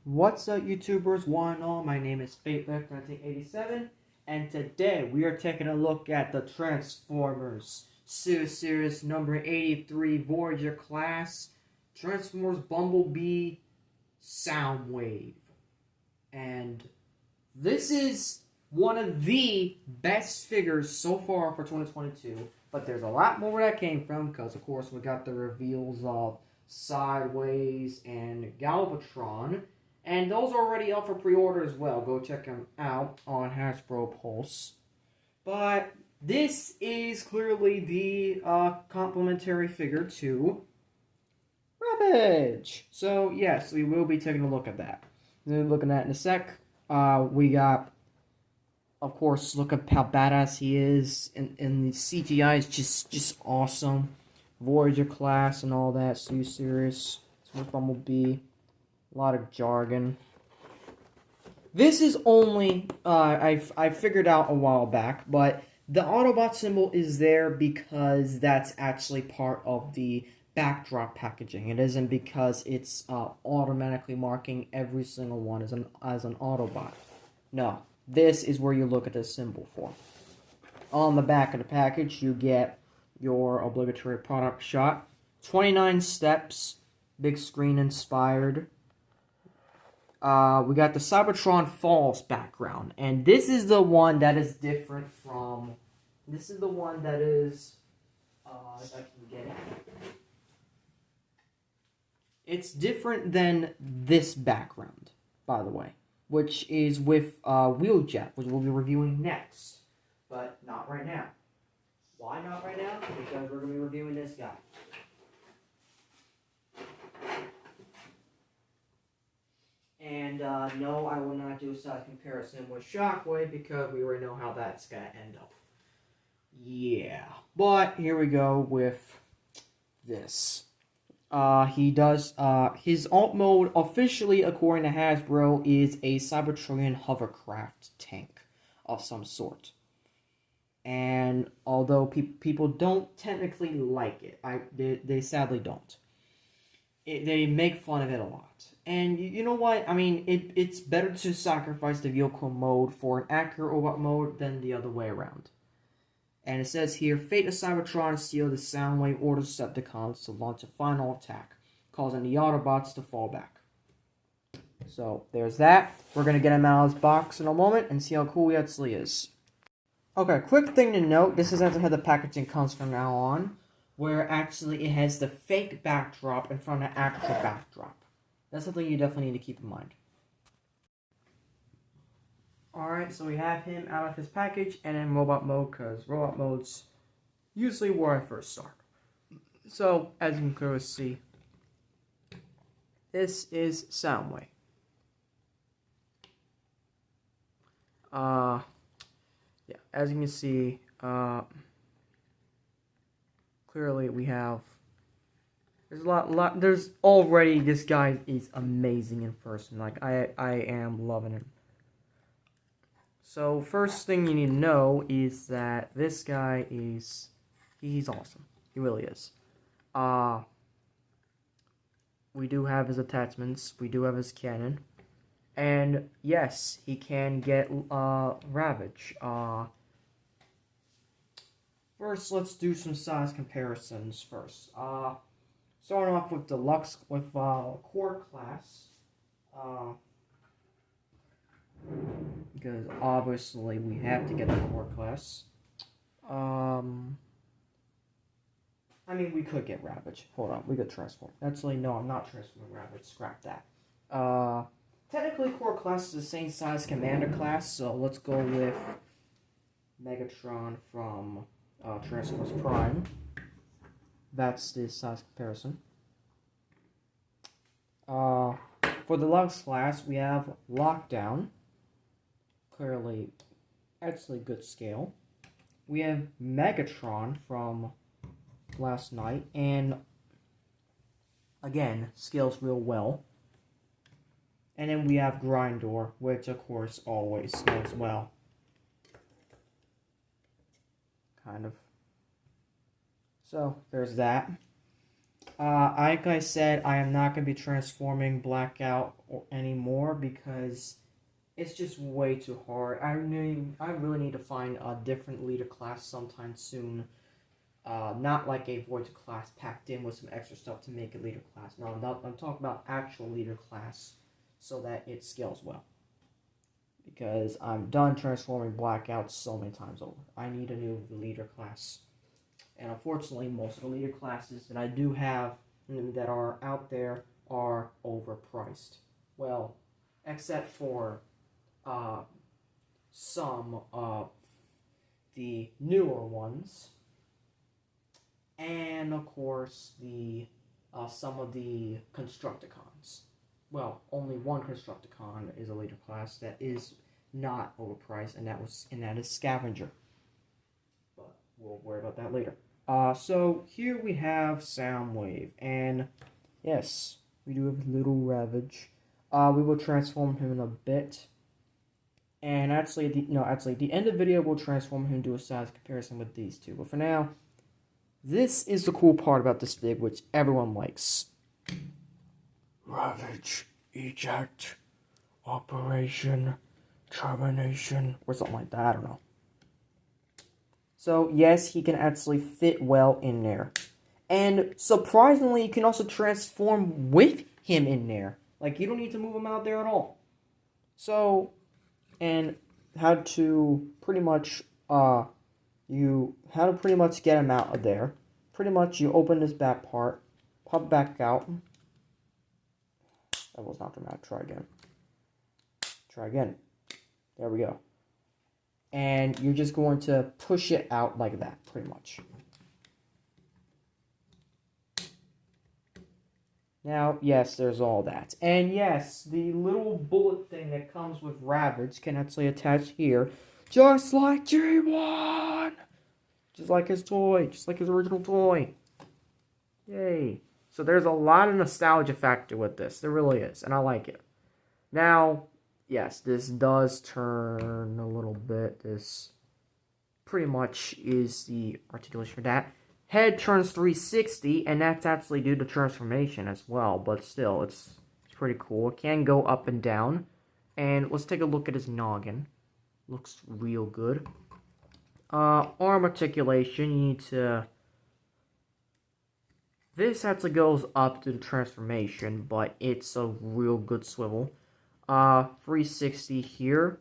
What's up, YouTubers? One and all, my name is FateLeft1987, and today we are taking a look at the Transformers Series number 83 Voyager class Transformers Bumblebee Soundwave. And this is one of the best figures so far for 2022, but there's a lot more where that came from because, of course, we got the reveals of Sideways and Galvatron. And those are already up for pre-order as well. Go check them out on Hasbro Pulse. But this is clearly the complementary figure to Ravage. So yes, we will be taking a look at that. We'll be looking at it in a sec. We got, of course, look at how badass he is. And the CGI is just awesome. Voyager class and all that. So you serious? So Bumblebee. A lot of jargon. This is only, I figured out a while back, but the Autobot symbol is there because that's actually part of the backdrop packaging. It isn't because it's automatically marking every single one as an Autobot. No, this is where you look at the symbol for. On the back of the package, you get your obligatory product shot. 29 steps, big screen inspired. We got the Cybertron Falls background, and this is the one that is different from, this is the one that is, if I can get it, it's different than this background, by the way, which is with Wheeljet, which we'll be reviewing next, but not right now. Why not right now? Because we're going to be reviewing this guy. And no, I will not do a size comparison with Shockwave because we already know how that's going to end up. Yeah. But here we go with this. He does, his alt mode officially, according to Hasbro, is a Cybertron hovercraft tank of some sort. And although people don't technically like it, they sadly don't. They make fun of it a lot. And you know what? I mean, it's better to sacrifice the vehicle mode for an accurate robot mode than the other way around. And it says here, Fate of Cybertron steal the Soundwave orders Decepticons to launch a final attack, causing the Autobots to fall back. So, there's that. We're going to get him out of his box in a moment and see how cool he actually is. Okay, quick thing to note, this is actually how the packaging comes from now on, where actually it has the fake backdrop in front of the actual backdrop. That's something you definitely need to keep in mind. Alright, so we have him out of his package and in robot mode, because robot mode's usually where I first start. So, as you can clearly see, this is Soundwave. Yeah, as you can see, clearly we have, there's a lot, there's already, this guy is amazing in person. Like, I am loving him. So, first thing you need to know is that this guy is, he's awesome. He really is. We do have his attachments. We do have his cannon. And, yes, he can get, Ravage. First, let's do some size comparisons first. Starting off with Deluxe, with, Core Class. Because obviously we have to get the Core Class. I mean, we could get Ravage. Hold on, we could transform. Actually, no, I'm not transforming Ravage. Scrap that. Technically, Core Class is the same size Commander Class, so let's go with Megatron from Transformers Prime. That's the size comparison. For the Deluxe Class, we have Lockdown. Clearly, actually good scale. We have Megatron from last night, and again, scales real well. And then we have Grindor, which of course always scales well. Kind of. So, there's that. Like I said, I am not going to be transforming Blackout anymore because it's just way too hard. I really need to find a different leader class sometime soon. Not like a Voyager class packed in with some extra stuff to make a leader class. No, I'm talking about actual leader class so that it scales well. Because I'm done transforming Blackout so many times over. I need a new leader class. And unfortunately, most of the leader classes that I do have that are out there are overpriced. Well, except for some of the newer ones, and of course the some of the Constructicons. Well, only one Constructicon is a leader class that is not overpriced, and that is Scavenger. But we'll worry about that later. So here we have Soundwave, and yes, we do have Little Ravage. We will transform him in a bit, and actually, the end of the video we'll transform him into a size comparison with these two. But for now, this is the cool part about this fig, which everyone likes. Ravage, eject, operation, termination, or something like that. I don't know. So, yes, he can actually fit well in there. And, surprisingly, you can also transform with him in there. Like, you don't need to move him out there at all. So, and how to pretty much, get him out of there. Pretty much, you open this back part, pop back out. That was not dramatic. Try again. Try again. There we go. And you're just going to push it out like that, pretty much. Now, yes, there's all that. And yes, the little bullet thing that comes with Ravage can actually attach here, just like G1! Just like his toy, just like his original toy. Yay. So there's a lot of nostalgia factor with this. There really is, and I like it. Now, yes, this does turn a little bit. This pretty much is the articulation for that. Head turns 360, and that's actually due to transformation as well. But still, it's pretty cool. It can go up and down. And let's take a look at his noggin. Looks real good. Arm articulation, you need to... This actually goes up to the transformation, but it's a real good swivel. 360 here.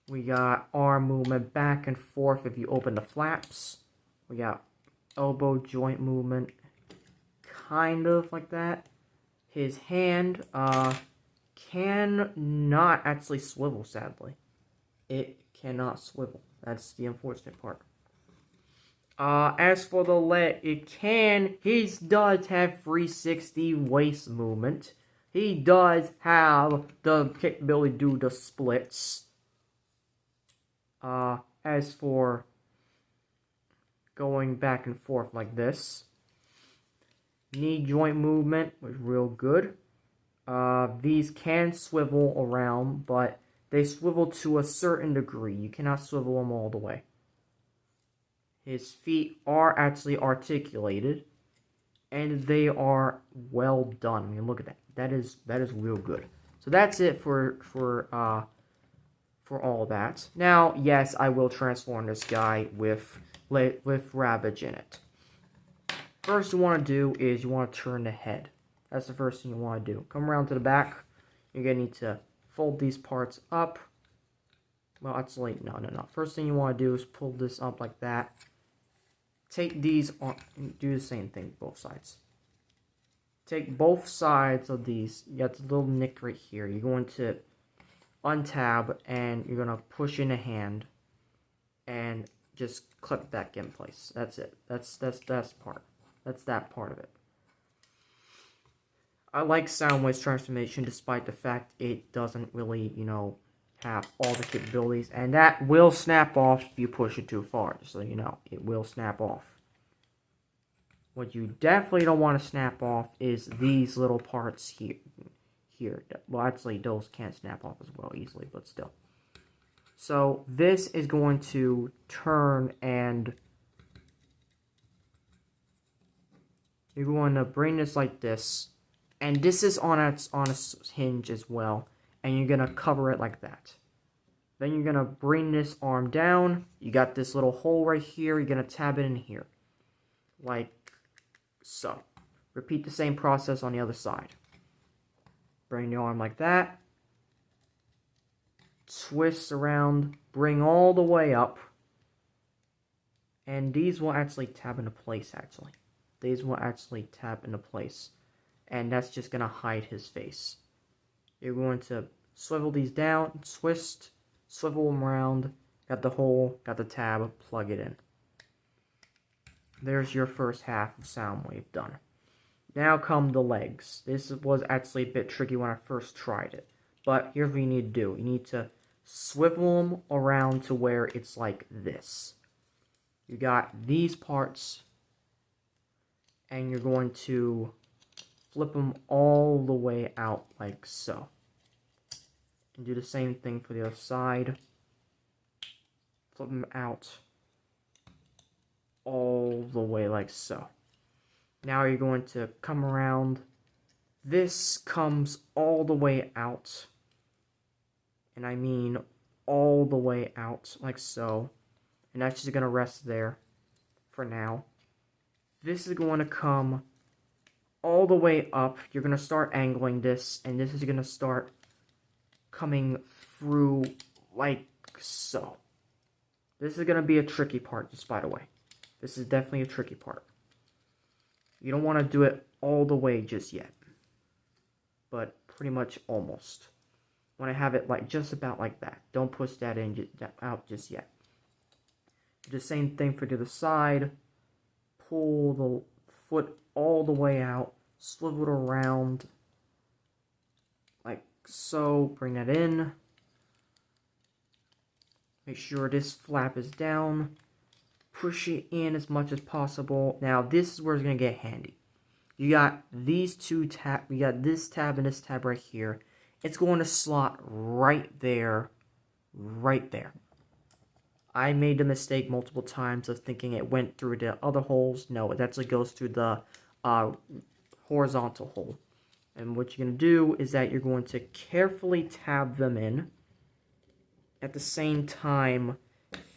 We got arm movement back and forth if you open the flaps. We got elbow joint movement, kind of like that. His hand cannot actually swivel, sadly. It cannot swivel. That's the unfortunate part. As for the leg, he does have 360 waist movement. He does have the capability to do the splits. As for going back and forth like this, knee joint movement was real good. These can swivel around, but they swivel to a certain degree. You cannot swivel them all the way. His feet are actually articulated, and they are well done. I mean, look at that. That is real good. So that's it for all that. Now, yes, I will transform this guy with Ravage in it. First you want to do is you want to turn the head. That's the first thing you want to do. Come around to the back. You're going to need to fold these parts up. Well, actually, no. First thing you want to do is pull this up like that. Take these on, do the same thing, both sides. Take both sides of these. You got the little nick right here. You're going to untab, and you're going to push in a hand, and just clip back in place. That's it. That's part. That's that part of it. I like Soundwave's transformation, despite the fact it doesn't really, have all the capabilities, and that will snap off if you push it too far, just so you know. It will snap off. What you definitely don't want to snap off is these little parts here. Well, actually, those can't snap off as well easily, but still. So, this is going to turn and You're going to bring this like this. And this is on a hinge as well. And you're going to cover it like that. Then you're going to bring this arm down. You got this little hole right here. You're going to tab it in here. Like so. Repeat the same process on the other side. Bring the arm like that. Twist around. Bring all the way up. And these will actually tab into place, actually. These will actually tab into place. And that's just going to hide his face. You're going to swivel these down, twist, swivel them around. Got the hole, got the tab, plug it in. There's your first half of Soundwave done. Now come the legs. This was actually a bit tricky when I first tried it. But here's what you need to do. You need to swivel them around to where it's like this. You got these parts. And you're going to flip them all the way out like so. And do the same thing for the other side. Flip them out all the way like so. Now you're going to come around. This comes all the way out. And I mean all the way out like so. And that's just going to rest there for now. This is going to come all the way up. You're going to start angling this, and this is going to start coming through like so. This is going to be a tricky part, just by the way. This is definitely a tricky part. You don't want to do it all the way just yet, but pretty much almost. Want to have it like just about like that. Don't push that in out just yet. Do the same thing for the other side. Pull the foot all the way out, swivel it around like so, bring that in. Make sure this flap is down. Push it in as much as possible. Now this is where it's going to get handy. You got these two tabs, you got this tab and this tab right here. It's going to slot right there, right there. I made the mistake multiple times of thinking it went through the other holes. No, it actually goes through the horizontal hole. And what you're going to do is that you're going to carefully tab them in. At the same time,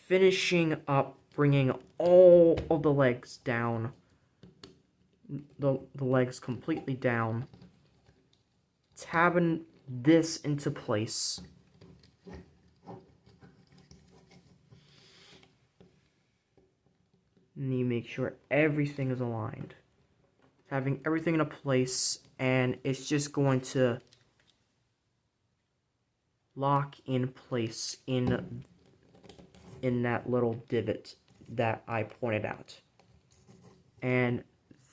finishing up, bringing all of the legs down. The legs completely down. Tabbing this into place. And you make sure everything is aligned. Having everything in a place, and it's just going to lock in place in that little divot that I pointed out. And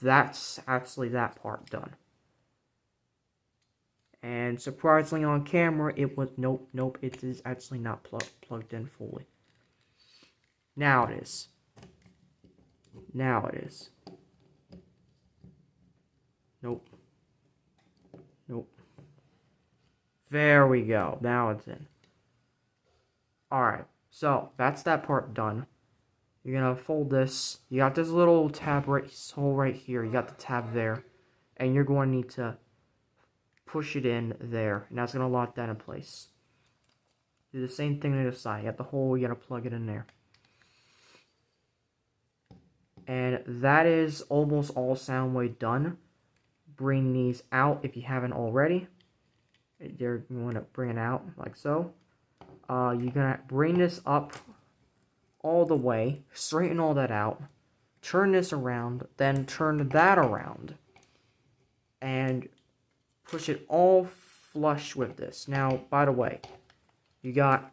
that's actually that part done. And surprisingly on camera, it was, nope, it is actually not plugged in fully. Now it is. Now it is. Nope. There we go. Now it's in. Alright, so that's that part done. You're going to fold this. You got this little tab hole right here. You got the tab there. And you're going to need to push it in there. And that's going to lock that in place. Do the same thing on the other side. You got the hole. You got to plug it in there. And that is almost all Soundwave done. Bring these out if you haven't already. You're going to bring it out like so. You're going to bring this up all the way. Straighten all that out. Turn this around. Then turn that around. And push it all flush with this. Now, by the way, you got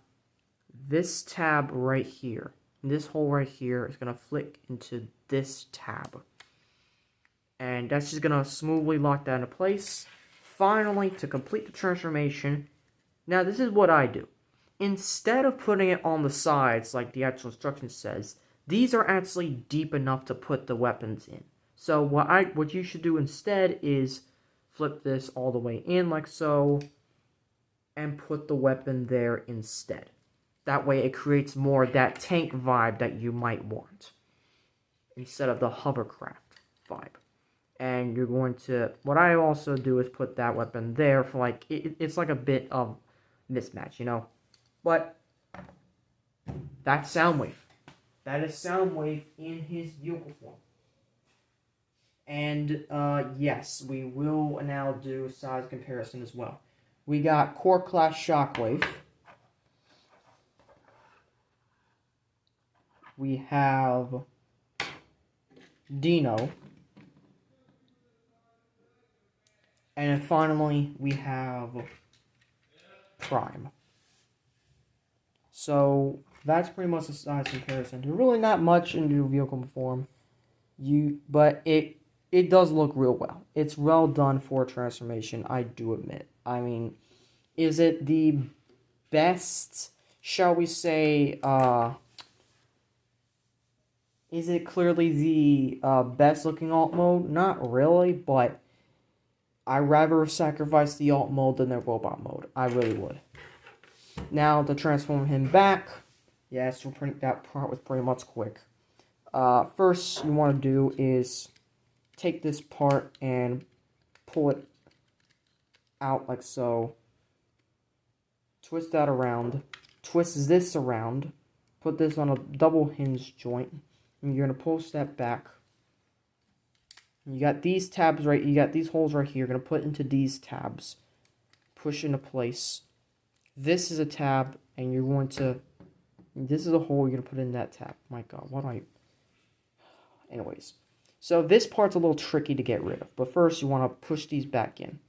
this tab right here. This hole right here is going to flick into this tab. And that's just going to smoothly lock that into place. Finally, to complete the transformation, now this is what I do. Instead of putting it on the sides like the actual instruction says, these are actually deep enough to put the weapons in. So what you should do instead is flip this all the way in like so, and put the weapon there instead. That way it creates more of that tank vibe that you might want, instead of the hovercraft vibe. And you're going to, what I also do is put that weapon there for like, it's like a bit of mismatch, you know. But that's Soundwave. That is Soundwave in his vehicle form. And yes, we will now do size comparison as well. We got Core Class Shockwave. We have Dino. And then finally, we have Prime. So that's pretty much the size comparison. There's really not much in the vehicle form. But it does look real well. It's well done for transformation, I do admit. I mean, is it the best, shall we say, is it clearly the best looking alt mode? Not really, but I'd rather sacrifice the alt mode than the robot mode. I really would. Now, to transform him back, yes, that part was pretty much quick. First you want to do is take this part and pull it out like so. Twist that around. Twist this around. Put this on a double hinge joint. And you're going to pull that back. You got these tabs right, you got these holes right here. You're going to put into these tabs. Push into place. This is a tab, and you're going to, this is a hole you're going to put in that tab. My god, what do I, anyways. So this part's a little tricky to get rid of, but first you want to push these back in.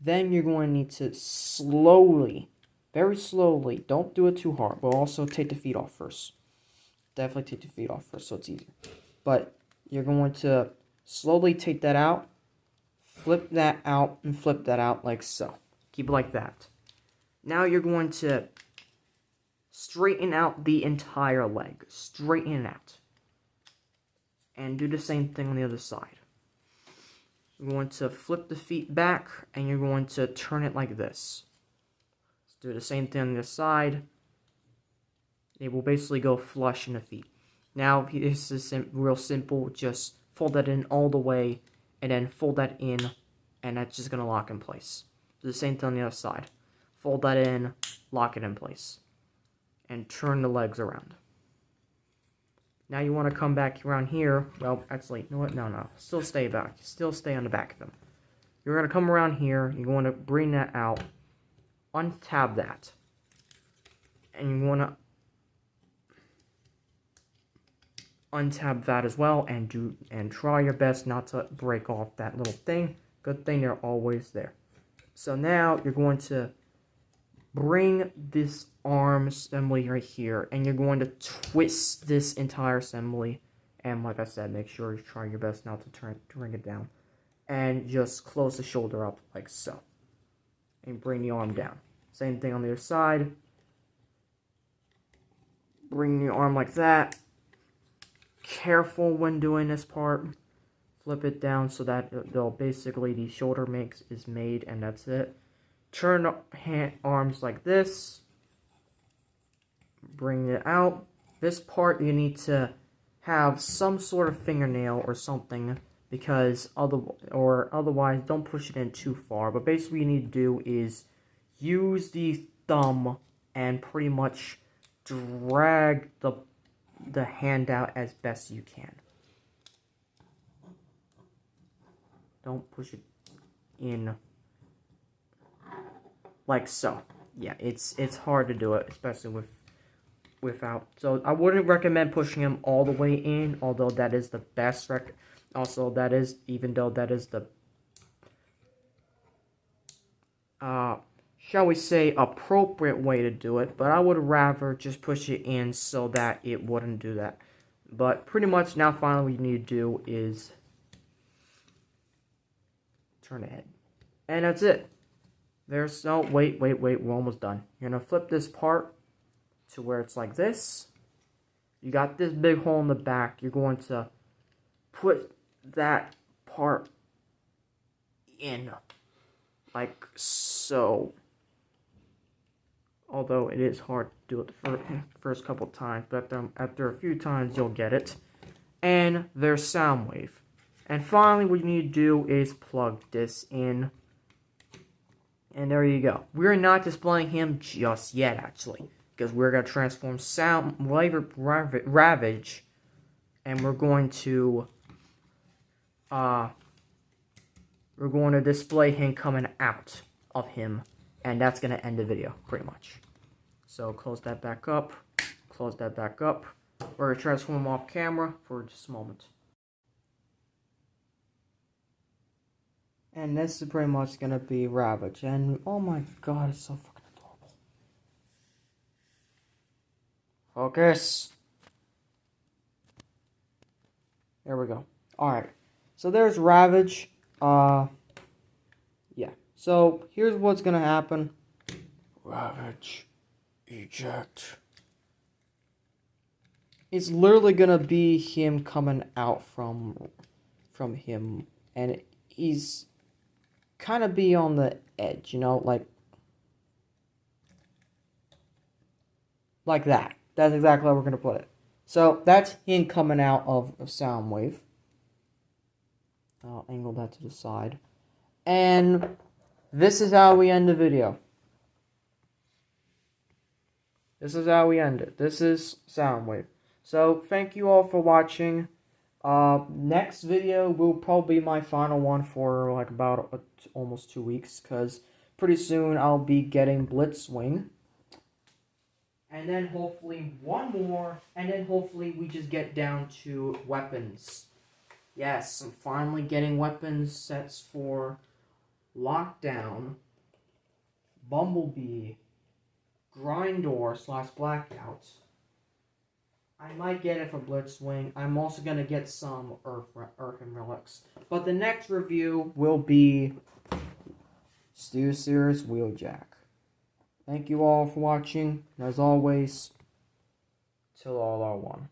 Then you're going to need to slowly, very slowly, don't do it too hard, but also take the feet off first. Definitely take the feet off first so it's easier. But you're going to slowly take that out, flip that out, and flip that out like so. Keep it like that. Now you're going to straighten out the entire leg. Straighten it out. And do the same thing on the other side. You're going to flip the feet back, and you're going to turn it like this. Let's do the same thing on the side. It will basically go flush in the feet. Now, this is real simple. Just fold that in all the way, and then fold that in, and that's just going to lock in place. Do the same thing on the other side. Fold that in, lock it in place. And turn the legs around. Now you want to come back around here. Well, actually, you know what? No. Still stay back. Still stay on the back of them. You're going to come around here. You're going to bring that out. Untab that. And you want to untab that as well. And try your best not to break off that little thing. Good thing they're always there. So now you're going to bring this arm assembly right here, and you're going to twist this entire assembly. And like I said, make sure you try your best not to bring it down. And just close the shoulder up like so. And bring the arm down. Same thing on the other side. Bring the arm like that. Careful when doing this part. Flip it down so that they'll basically the shoulder is made, and that's it. Turn arms like this. Bring it out. This part you need to have some sort of fingernail or something, because otherwise don't push it in too far. But basically what you need to do is use the thumb and pretty much drag the hand out as best you can. Don't push it in like so. Yeah, it's hard to do it, especially without. So I wouldn't recommend pushing him all the way in, although that is the best also that is, even though that is the shall we say, appropriate way to do it, but I would rather just push it in so that it wouldn't do that. But pretty much now finally what you need to do is turn the head. And that's it. There's no, wait, we're almost done. You're going to flip this part to where it's like this. You got this big hole in the back. You're going to put that part in like so. Although it is hard to do it the first couple times, but after a few times you'll get it. And there's Soundwave. And finally, what you need to do is plug this in. And there you go. We're not displaying him just yet, actually. Because we're going to transform Soundwave Ravage. And we're going to display him coming out of him. And that's going to end the video, pretty much. So close that back up. Close that back up. We're going to transform him off camera for just a moment. And this is pretty much going to be Ravage. And oh my god, it's so fucking adorable. Focus. There we go. Alright. So there's Ravage. Yeah. So here's what's going to happen. Ravage. Eject. It's literally going to be him coming out from him. And he's kind of be on the edge, you know, like that. That's exactly how we're going to put it. So that's him coming out of Soundwave. I'll angle that to the side. And this is how we end the video. This is how we end it. This is Soundwave. So thank you all for watching. Next video will probably be my final one for like about almost 2 weeks, because pretty soon I'll be getting Blitzwing. And then hopefully one more, and then hopefully we just get down to weapons. Yes, I'm finally getting weapons sets for Lockdown, Bumblebee, Grindor/Blackout. I might get it for Blitzwing. I'm also going to get some Earth and Relics. But the next review will be Steelseries Wheeljack. Thank you all for watching. And as always, till all are one.